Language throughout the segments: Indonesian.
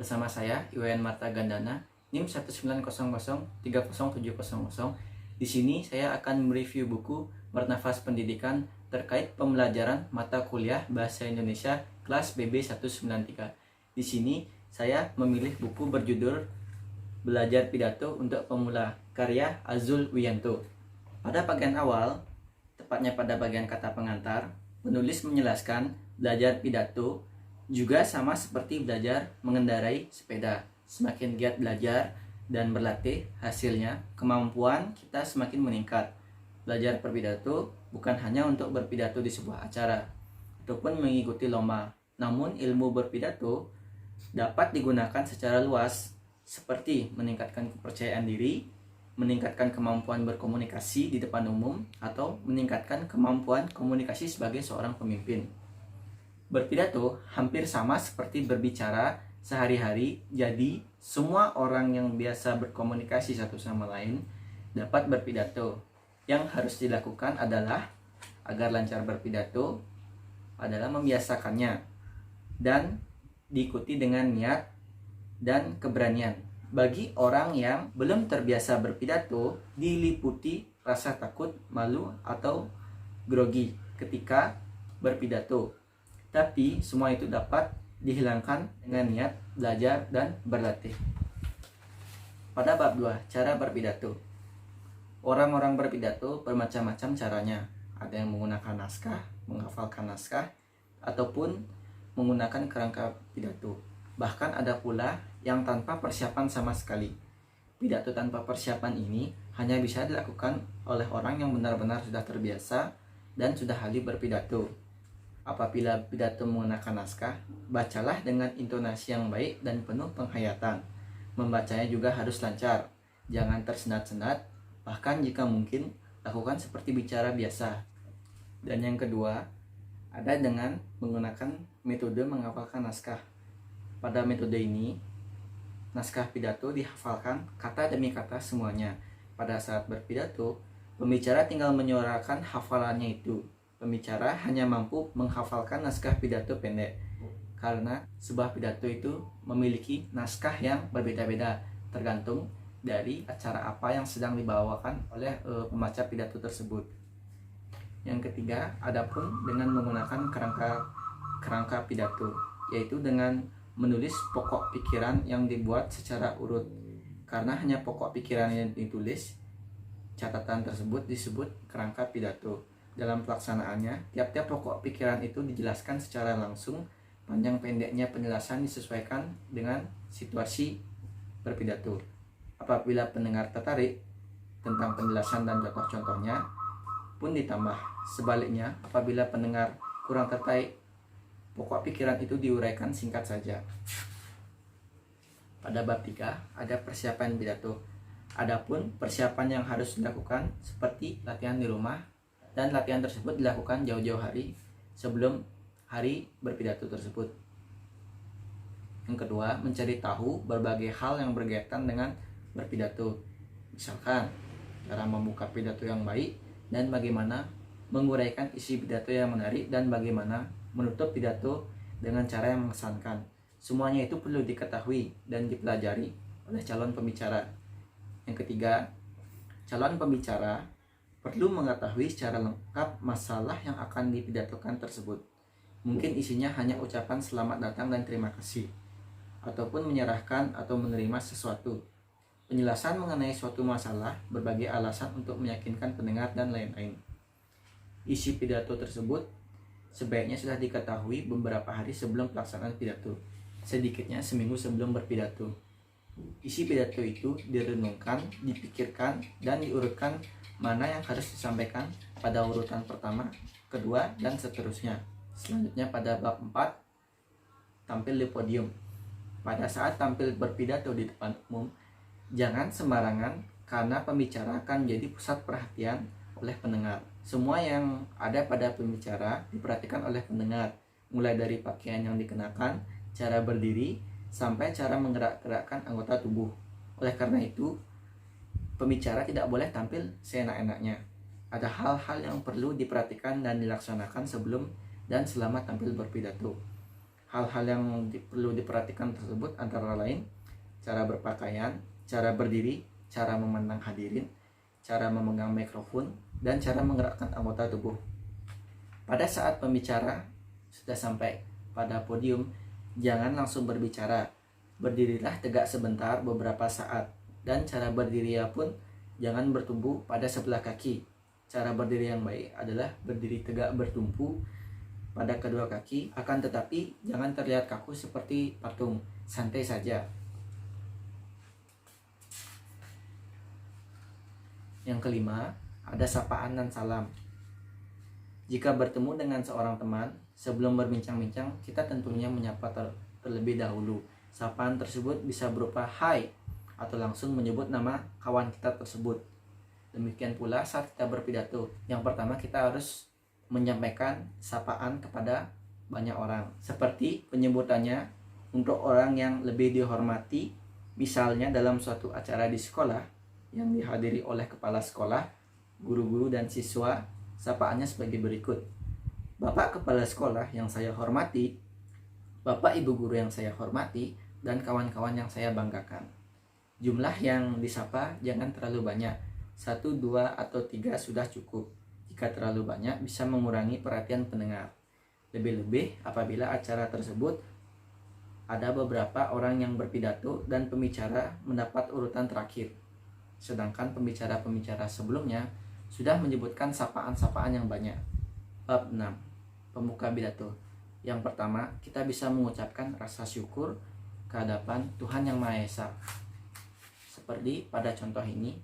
Bersama saya, Iwayan Marta Gandana, NIM 190030700. Di sini saya akan mereview buku Bernafas Pendidikan terkait pembelajaran mata kuliah Bahasa Indonesia kelas BB 193. Di sini saya memilih buku berjudul Belajar Pidato untuk Pemula, karya Azul Wiyanto. Pada bagian awal, tepatnya pada bagian kata pengantar, penulis menjelaskan belajar pidato juga sama seperti belajar mengendarai sepeda. Semakin giat belajar dan berlatih, hasilnya kemampuan kita semakin meningkat. Belajar berpidato bukan hanya untuk berpidato di sebuah acara ataupun mengikuti lomba, namun ilmu berpidato dapat digunakan secara luas, seperti meningkatkan kepercayaan diri, meningkatkan kemampuan berkomunikasi di depan umum, atau meningkatkan kemampuan komunikasi sebagai seorang pemimpin. Berpidato hampir sama seperti berbicara sehari-hari, jadi semua orang yang biasa berkomunikasi satu sama lain dapat berpidato. Yang harus dilakukan adalah, agar lancar berpidato, adalah membiasakannya dan diikuti dengan niat dan keberanian. Bagi orang yang belum terbiasa berpidato, diliputi rasa takut, malu, atau grogi ketika berpidato. Tapi semua itu dapat dihilangkan dengan niat belajar dan berlatih. Pada bab 2, cara berpidato. Orang-orang berpidato bermacam-macam caranya. Ada yang menggunakan naskah, menghafalkan naskah, ataupun menggunakan kerangka pidato. Bahkan ada pula yang tanpa persiapan sama sekali. Pidato tanpa persiapan ini hanya bisa dilakukan oleh orang yang benar-benar sudah terbiasa dan sudah ahli berpidato. Apabila pidato menggunakan naskah, bacalah dengan intonasi yang baik dan penuh penghayatan. Membacanya juga harus lancar, jangan tersendat-sendat, bahkan jika mungkin lakukan seperti bicara biasa. Dan yang kedua, ada dengan menggunakan metode menghafalkan naskah. Pada metode ini, naskah pidato dihafalkan kata demi kata semuanya. Pada saat berpidato, pembicara tinggal menyuarakan hafalannya itu. Pembicara hanya mampu menghafalkan naskah pidato pendek, karena sebuah pidato itu memiliki naskah yang berbeda-beda tergantung dari acara apa yang sedang dibawakan oleh pembaca pidato tersebut. Yang ketiga, adapun dengan menggunakan kerangka pidato, yaitu dengan menulis pokok pikiran yang dibuat secara urut. Karena hanya pokok pikiran yang ditulis, catatan tersebut disebut kerangka pidato. Dalam pelaksanaannya, tiap-tiap pokok pikiran itu dijelaskan secara langsung. Panjang pendeknya penjelasan disesuaikan dengan situasi berpidato. Apabila pendengar tertarik tentang penjelasan dan contoh-contohnya pun ditambah. Sebaliknya, apabila pendengar kurang tertarik, pokok pikiran itu diuraikan singkat saja. Pada bab 3, ada persiapan pidato. Adapun persiapan yang harus dilakukan seperti latihan di rumah, dan latihan tersebut dilakukan jauh-jauh hari sebelum hari berpidato tersebut. Yang kedua, mencari tahu berbagai hal yang berkaitan dengan berpidato. Misalkan, cara membuka pidato yang baik, dan bagaimana menguraikan isi pidato yang menarik, dan bagaimana menutup pidato dengan cara yang mengesankan. Semuanya itu perlu diketahui dan dipelajari oleh calon pembicara. Yang ketiga, calon pembicara perlu mengetahui secara lengkap masalah yang akan dipidatokan tersebut. Mungkin isinya hanya ucapan selamat datang dan terima kasih, ataupun menyerahkan atau menerima sesuatu. Penjelasan mengenai suatu masalah, berbagai alasan untuk meyakinkan pendengar, dan lain-lain. Isi pidato tersebut sebaiknya sudah diketahui beberapa hari sebelum pelaksanaan pidato, sedikitnya seminggu sebelum berpidato. Isi pidato itu direnungkan, dipikirkan, dan diurutkan mana yang harus disampaikan pada urutan pertama, kedua, dan seterusnya. Selanjutnya pada bab 4, tampil di podium. Pada saat tampil berpidato di depan umum, jangan sembarangan, karena pembicara akan menjadi pusat perhatian oleh pendengar. Semua yang ada pada pembicara diperhatikan oleh pendengar, mulai dari pakaian yang dikenakan, cara berdiri, sampai cara menggerak-gerakkan anggota tubuh. Oleh karena itu, pembicara tidak boleh tampil seenak-enaknya. Ada hal-hal yang perlu diperhatikan dan dilaksanakan sebelum dan selama tampil berpidato. Hal-hal yang perlu diperhatikan tersebut antara lain cara berpakaian, cara berdiri, cara memandang hadirin, cara memegang mikrofon, dan cara menggerakkan anggota tubuh. Pada saat pembicara sudah sampai pada podium, jangan langsung berbicara. Berdirilah tegak sebentar beberapa saat, dan cara berdiri pun jangan bertumpu pada sebelah kaki. Cara berdiri yang baik adalah berdiri tegak bertumpu pada kedua kaki, akan tetapi jangan terlihat kaku seperti patung, santai saja. Yang kelima, ada sapaan dan salam. Jika bertemu dengan seorang teman, sebelum berbincang-bincang, kita tentunya menyapa terlebih dahulu. Sapaan tersebut bisa berupa hai atau langsung menyebut nama kawan kita tersebut. Demikian pula saat kita berpidato. Yang pertama, kita harus menyampaikan sapaan kepada banyak orang, seperti penyebutannya untuk orang yang lebih dihormati. Misalnya dalam suatu acara di sekolah yang dihadiri oleh kepala sekolah, guru-guru dan siswa, sapaannya sebagai berikut. Bapak kepala sekolah yang saya hormati, Bapak ibu guru yang saya hormati, dan kawan-kawan yang saya banggakan. Jumlah yang disapa jangan terlalu banyak, 1, 2, atau 3 sudah cukup. Jika terlalu banyak bisa mengurangi perhatian pendengar. Lebih-lebih apabila acara tersebut ada beberapa orang yang berpidato dan pembicara mendapat urutan terakhir, sedangkan pembicara-pembicara sebelumnya sudah menyebutkan sapaan-sapaan yang banyak. Bab 6. Pembuka pidato. Yang pertama, kita bisa mengucapkan rasa syukur kehadapan Tuhan Yang Maha Esa. Seperti pada contoh ini,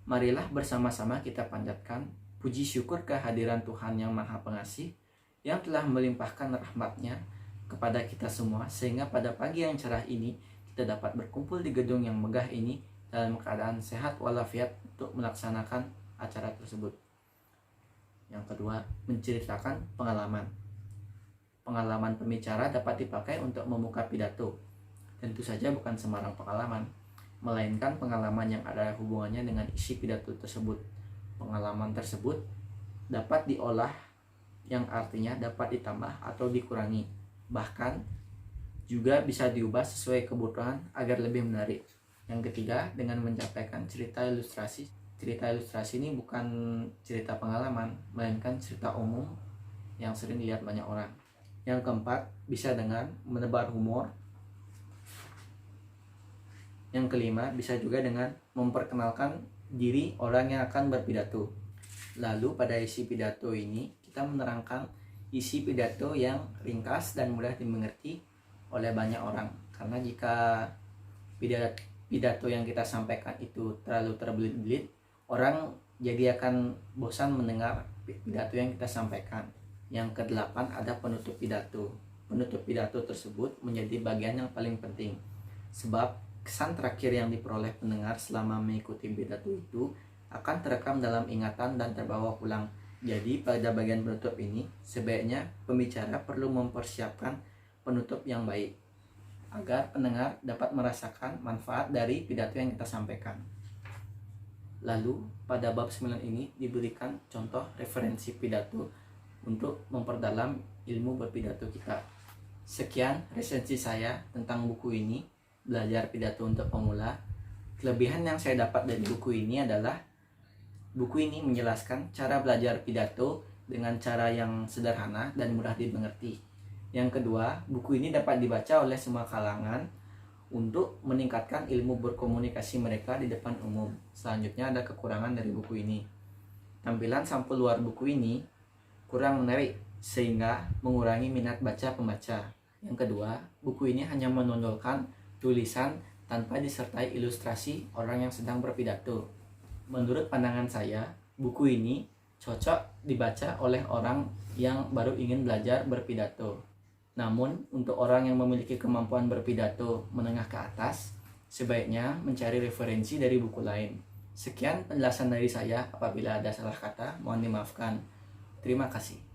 marilah bersama-sama kita panjatkan puji syukur kehadiran Tuhan Yang Maha Pengasih yang telah melimpahkan rahmat-Nya kepada kita semua, sehingga pada pagi yang cerah ini kita dapat berkumpul di gedung yang megah ini dalam keadaan sehat walafiat untuk melaksanakan acara tersebut. Yang kedua, menceritakan pengalaman. Pengalaman pembicara dapat dipakai untuk membuka pidato. Tentu saja bukan sembarang pengalaman, melainkan pengalaman yang ada hubungannya dengan isi pidato tersebut. Pengalaman tersebut dapat diolah, yang artinya dapat ditambah atau dikurangi. Bahkan juga bisa diubah sesuai kebutuhan agar lebih menarik. Yang ketiga, dengan menyampaikan cerita ilustrasi. Cerita ilustrasi ini bukan cerita pengalaman, melainkan cerita umum yang sering dilihat banyak orang. Yang keempat, bisa dengan menebar humor. Yang kelima, bisa juga dengan memperkenalkan diri orang yang akan berpidato. Lalu pada isi pidato ini kita menerangkan isi pidato yang ringkas dan mudah dimengerti oleh banyak orang. Karena jika pidato yang kita sampaikan itu terlalu terbelit-belit, orang jadi akan bosan mendengar pidato yang kita sampaikan. Yang kedelapan, ada penutup pidato. Penutup pidato tersebut menjadi bagian yang paling penting, sebab kesan terakhir yang diperoleh pendengar selama mengikuti pidato itu akan terekam dalam ingatan dan terbawa pulang. Jadi pada bagian penutup ini sebaiknya pembicara perlu mempersiapkan penutup yang baik agar pendengar dapat merasakan manfaat dari pidato yang kita sampaikan. Lalu pada bab 9 ini diberikan contoh referensi pidato untuk memperdalam ilmu berpidato kita. Sekian resensi saya tentang buku ini, Belajar Pidato untuk Pemula. Kelebihan yang saya dapat dari buku ini adalah buku ini menjelaskan cara belajar pidato dengan cara yang sederhana dan mudah dimengerti. Yang kedua, buku ini dapat dibaca oleh semua kalangan untuk meningkatkan ilmu berkomunikasi mereka di depan umum. Selanjutnya ada kekurangan dari buku ini. Tampilan sampul luar buku ini kurang menarik sehingga mengurangi minat baca pembaca. Yang kedua, buku ini hanya menonjolkan tulisan tanpa disertai ilustrasi orang yang sedang berpidato. Menurut pandangan saya, buku ini cocok dibaca oleh orang yang baru ingin belajar berpidato. Namun, untuk orang yang memiliki kemampuan berpidato menengah ke atas, sebaiknya mencari referensi dari buku lain. Sekian penjelasan dari saya. Apabila ada salah kata, mohon dimaafkan. Terima kasih.